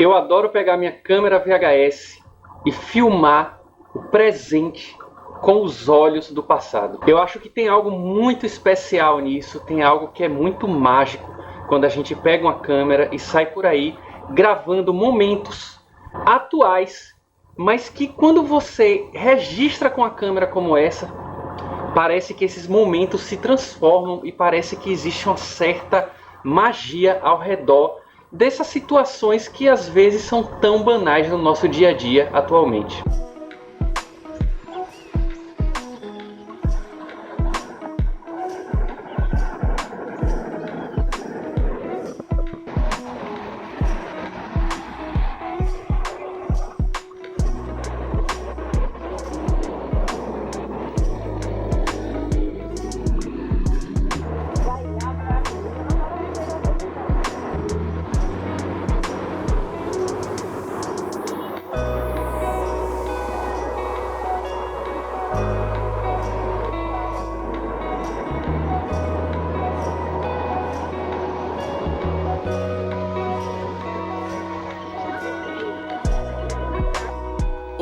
Eu adoro pegar minha câmera VHS e filmar o presente com os olhos do passado. Eu acho que tem algo muito especial nisso, tem algo que é muito mágico quando a gente pega uma câmera e sai por aí gravando momentos atuais, mas que quando você registra com a câmera como essa, parece que esses momentos se transformam e parece que existe uma certa magia ao redor dessas situações que às vezes são tão banais no nosso dia a dia atualmente.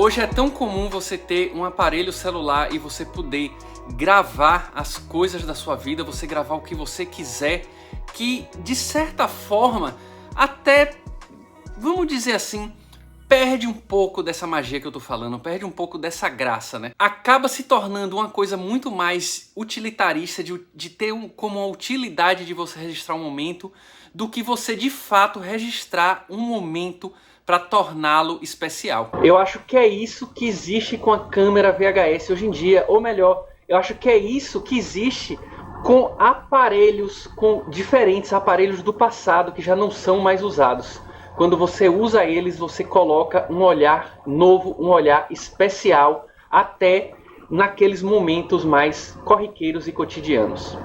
Hoje é tão comum você ter um aparelho celular e você poder gravar as coisas da sua vida, você gravar o que você quiser, que de certa forma até, vamos dizer assim, perde um pouco dessa magia que eu tô falando, perde um pouco dessa graça, né? Acaba se tornando uma coisa muito mais utilitarista, de ter como a utilidade de você registrar um momento, do que você de fato registrar um momento para torná-lo especial. Eu acho que é isso que existe com a câmera VHS hoje em dia, ou melhor, eu acho que é isso que existe com aparelhos, com diferentes aparelhos do passado que já não são mais usados. Quando você usa eles, você coloca um olhar novo, um olhar especial, até naqueles momentos mais corriqueiros e cotidianos.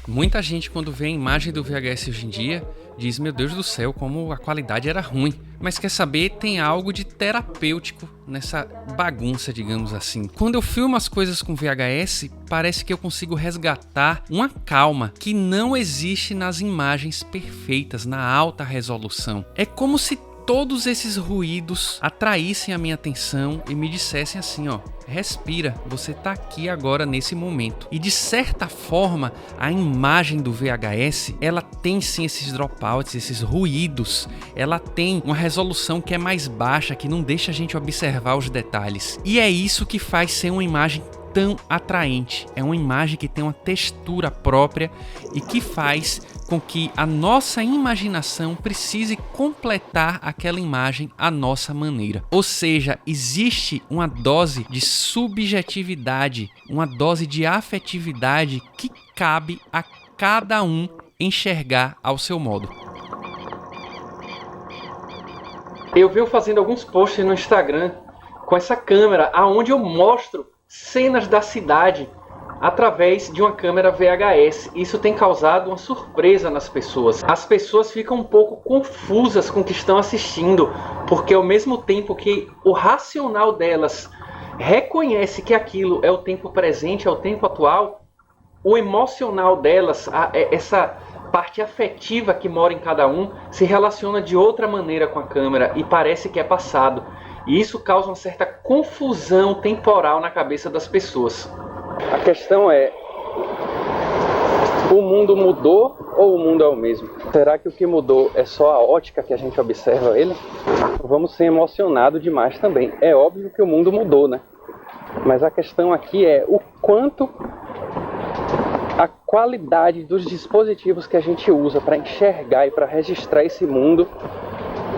Muita gente, quando vê a imagem do VHS hoje em dia, diz: meu Deus do céu, como a qualidade era ruim. Mas quer saber, tem algo de terapêutico nessa bagunça, digamos assim. Quando eu filmo as coisas com VHS, parece que eu consigo resgatar uma calma que não existe nas imagens perfeitas, na alta resolução. É como se todos esses ruídos atraíssem a minha atenção e me dissessem assim, ó: respira, você tá aqui agora nesse momento. E de certa forma, a imagem do VHS, ela tem sim esses dropouts, esses ruídos. Ela tem uma resolução que é mais baixa, que não deixa a gente observar os detalhes. E é isso que faz ser uma imagem tão atraente. É uma imagem que tem uma textura própria e que faz com que a nossa imaginação precise completar aquela imagem à nossa maneira. Ou seja, existe uma dose de subjetividade, uma dose de afetividade que cabe a cada um enxergar ao seu modo. Eu venho fazendo alguns posts no Instagram com essa câmera, aonde eu mostro cenas da cidade através de uma câmera VHS. Isso tem causado uma surpresa nas pessoas. As pessoas ficam um pouco confusas com o que estão assistindo, porque ao mesmo tempo que o racional delas reconhece que aquilo é o tempo presente, é o tempo atual, o emocional delas, essa parte afetiva que mora em cada um, se relaciona de outra maneira com a câmera e parece que é passado. E isso causa uma certa confusão temporal na cabeça das pessoas. A questão é: o mundo mudou ou o mundo é o mesmo? Será que o que mudou é só a ótica que a gente observa ele? Vamos ser emocionados demais também. É óbvio que o mundo mudou, né? Mas a questão aqui é o quanto a qualidade dos dispositivos que a gente usa para enxergar e para registrar esse mundo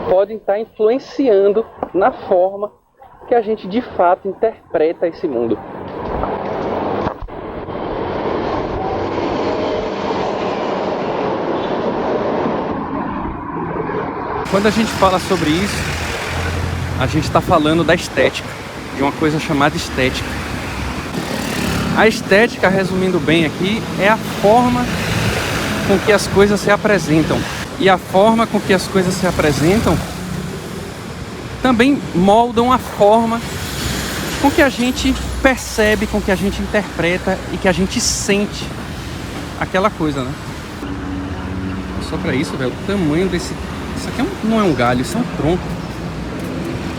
podem estar influenciando na forma que a gente de fato interpreta esse mundo. Quando a gente fala sobre isso, a gente está falando da estética, de uma coisa chamada estética. A estética, resumindo bem aqui, é a forma com que as coisas se apresentam. E a forma com que as coisas se apresentam também moldam a forma com que a gente percebe, com que a gente interpreta e que a gente sente aquela coisa, né? Só pra isso, velho, o tamanho desse... Isso aqui não é um galho, isso é um tronco.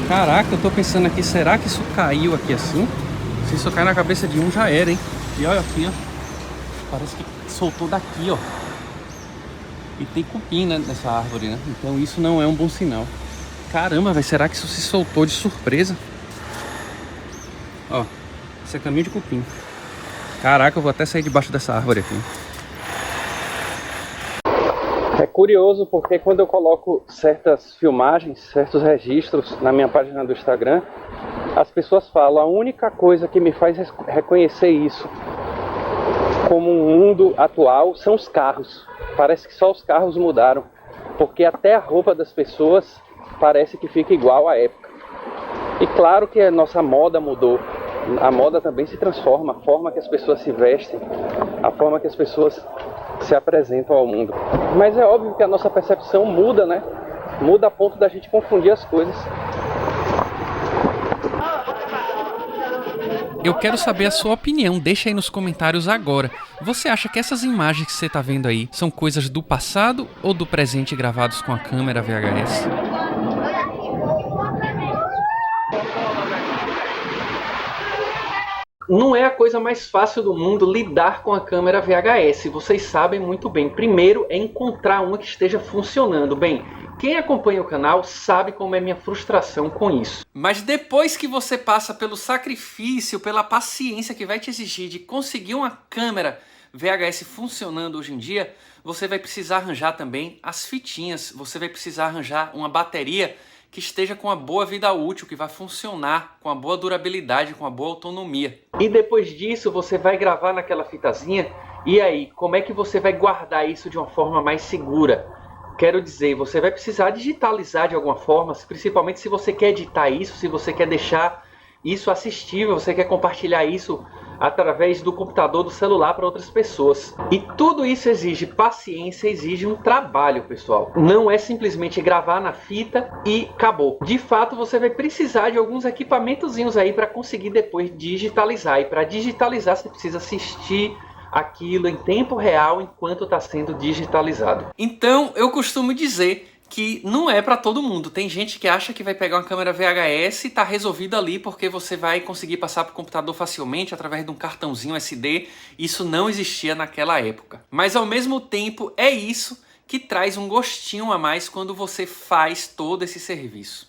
Caraca, eu tô pensando aqui, será que isso caiu aqui assim? Se isso cair na cabeça de um, já era, hein? E olha aqui, ó. Parece que soltou daqui, ó. E tem cupim, né, nessa árvore, né? Então isso não é um bom sinal. Caramba, velho, será que isso se soltou de surpresa? Ó, esse é caminho de cupim. Caraca, eu vou até sair debaixo dessa árvore aqui. É curioso porque quando eu coloco certas filmagens, certos registros na minha página do Instagram, as pessoas falam, a única coisa que me faz reconhecer isso como um mundo atual são os carros. Parece que só os carros mudaram, porque até a roupa das pessoas parece que fica igual à época. E claro que a nossa moda mudou. A moda também se transforma, a forma que as pessoas se vestem, a forma que as pessoas se apresentam ao mundo. Mas é óbvio que a nossa percepção muda, né? Muda a ponto da gente confundir as coisas. Eu quero saber a sua opinião, deixa aí nos comentários agora. Você acha que essas imagens que você tá vendo aí são coisas do passado ou do presente gravados com a câmera VHS? Não é a coisa mais fácil do mundo lidar com a câmera VHS, vocês sabem muito bem. Primeiro é encontrar uma que esteja funcionando. Bem, quem acompanha o canal sabe como é minha frustração com isso. Mas depois que você passa pelo sacrifício, pela paciência que vai te exigir de conseguir uma câmera VHS funcionando hoje em dia, você vai precisar arranjar também as fitinhas, você vai precisar arranjar uma bateria que esteja com uma boa vida útil, que vai funcionar com uma boa durabilidade, com uma boa autonomia. E depois disso você vai gravar naquela fitazinha, e aí, como é que você vai guardar isso de uma forma mais segura? Quero dizer, você vai precisar digitalizar de alguma forma, principalmente se você quer editar isso, se você quer deixar isso assistível, você quer compartilhar isso através do computador, do celular para outras pessoas. E tudo isso exige paciência, exige um trabalho, pessoal. Não é simplesmente gravar na fita e acabou. De fato, você vai precisar de alguns equipamentozinhos aí para conseguir depois digitalizar. E para digitalizar, você precisa assistir aquilo em tempo real enquanto está sendo digitalizado. Então, eu costumo dizer que não é para todo mundo. Tem gente que acha que vai pegar uma câmera VHS e tá resolvido ali porque você vai conseguir passar para o computador facilmente através de um cartãozinho SD. Isso não existia naquela época. Mas ao mesmo tempo é isso que traz um gostinho a mais quando você faz todo esse serviço.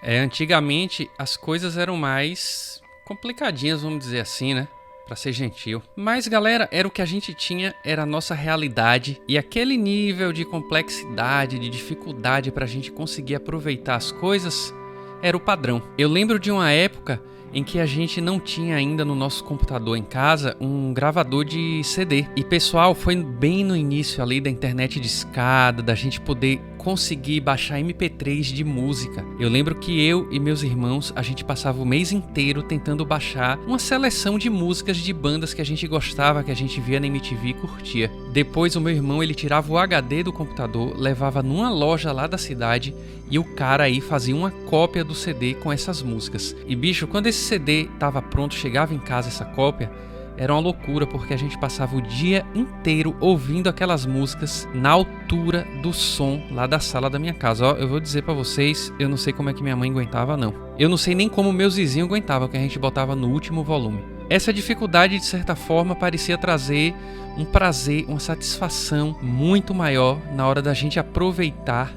Antigamente as coisas eram mais complicadinhas, vamos dizer assim, né? Pra ser gentil. Mas galera, era o que a gente tinha, era a nossa realidade. E aquele nível de complexidade, de dificuldade pra gente conseguir aproveitar as coisas, era o padrão. Eu lembro de uma época em que a gente não tinha ainda no nosso computador em casa um gravador de CD. E pessoal, foi bem no início ali da internet de escada, da gente poder conseguir baixar MP3 de música. Eu lembro que eu e meus irmãos, a gente passava o mês inteiro tentando baixar uma seleção de músicas de bandas que a gente gostava, que a gente via na MTV e curtia. Depois o meu irmão, ele tirava o HD do computador, levava numa loja lá da cidade e o cara aí fazia uma cópia do CD com essas músicas. E bicho, quando esse CD tava pronto, chegava em casa essa cópia, era uma loucura, porque a gente passava o dia inteiro ouvindo aquelas músicas na altura do som lá da sala da minha casa. Ó, eu vou dizer pra vocês, eu não sei como é que minha mãe aguentava, não. Eu não sei nem como meus vizinhos aguentavam, que a gente botava no último volume. Essa dificuldade, de certa forma, parecia trazer um prazer, uma satisfação muito maior na hora da gente aproveitar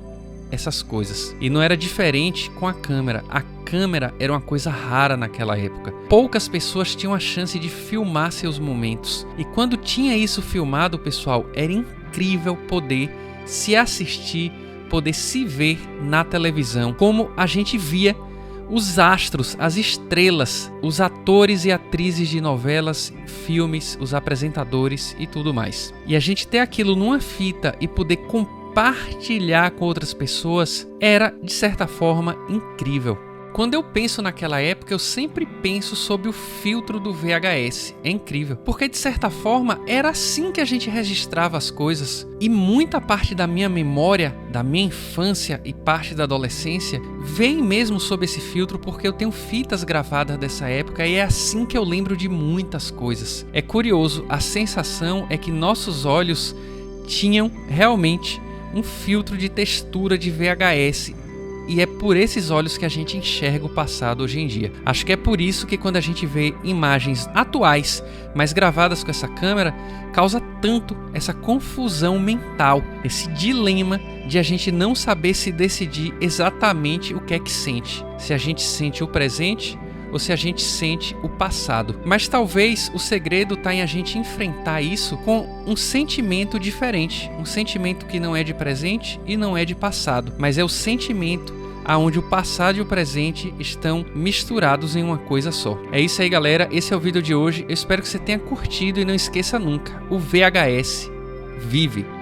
essas coisas. E não era diferente com a câmera. A câmera era uma coisa rara naquela época. Poucas pessoas tinham a chance de filmar seus momentos. E quando tinha isso filmado, pessoal, era incrível poder se assistir, poder se ver na televisão, como a gente via os astros, as estrelas, os atores e atrizes de novelas, filmes, os apresentadores e tudo mais. E a gente ter aquilo numa fita e poder compartilhar com outras pessoas era, de certa forma, incrível. Quando eu penso naquela época, eu sempre penso sobre o filtro do VHS. É incrível, porque de certa forma era assim que a gente registrava as coisas. E muita parte da minha memória, da minha infância e parte da adolescência vem mesmo sob esse filtro, porque eu tenho fitas gravadas dessa época e é assim que eu lembro de muitas coisas. É curioso, a sensação é que nossos olhos tinham realmente um filtro de textura de VHS. E é por esses olhos que a gente enxerga o passado hoje em dia. Acho que é por isso que quando a gente vê imagens atuais, mas gravadas com essa câmera, causa tanto essa confusão mental, esse dilema de a gente não saber se decidir exatamente o que é que sente. Se a gente sente o presente ou se a gente sente o passado. Mas talvez o segredo está em a gente enfrentar isso com um sentimento diferente. Um sentimento que não é de presente e não é de passado, mas é o sentimento aonde o passado e o presente estão misturados em uma coisa só. É isso aí, galera. Esse é o vídeo de hoje. Eu espero que você tenha curtido e não esqueça nunca, o VHS vive.